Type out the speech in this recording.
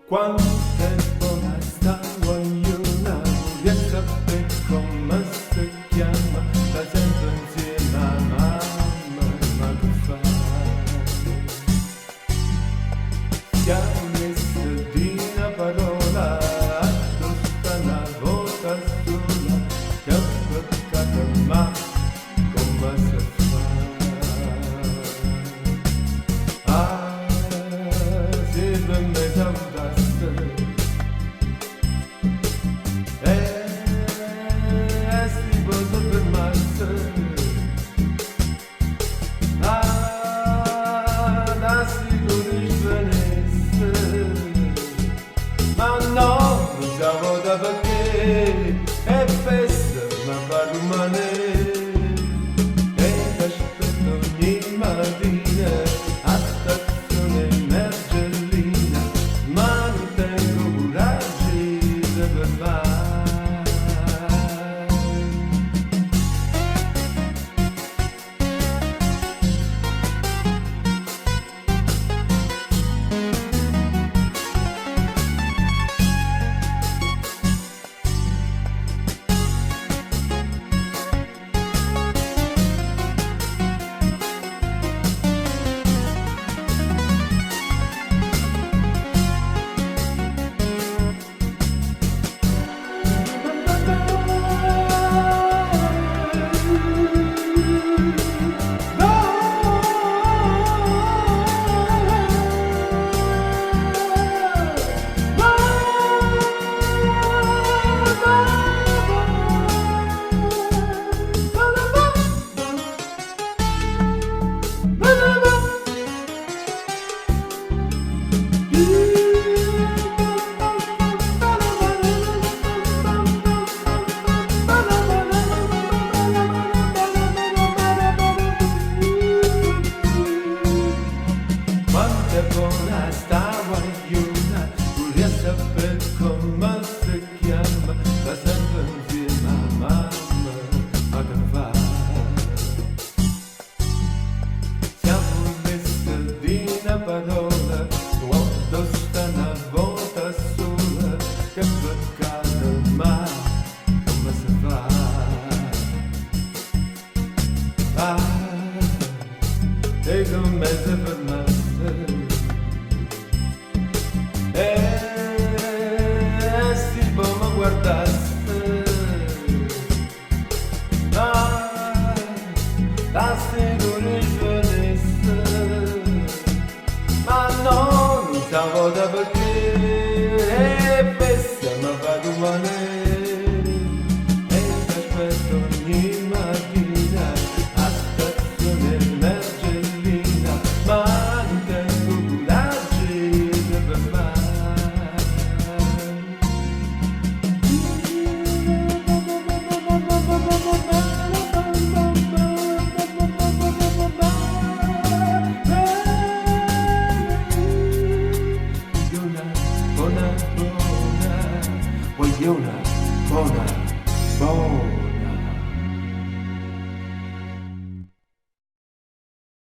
Quanto tempo stavo in una, non riesco a sapere come si chiama, sta sempre insieme a mamma, ma che fa? Siamo messi di una parola, addosso una volta sola, che ho peccato ma come si fa? Ah, se per me salutaste, si posso fermarsi, da sicuro svenisse, ma no, non siamo da perché è festa, ma va rimanere, e aspetto ogni mattina a stazione Mergellina, ma non tengo coraggio di fermare. Buona stava una, voglio sapere come si chiama, sta sempre insieme a mamma, ma che fa? Siamo messi di una parola, quando sta una volta sola, che peccato ma come si fa? Ah, e come si fermasse? Si può mi guardasse, da sicuro svenisse, ma no, non stavo da perché è festa, ma va rimanere, e aspetto ogni mattina a stazione Mergellina, ma non tengo coraggio di fermare. Buona, buona, buona, buona.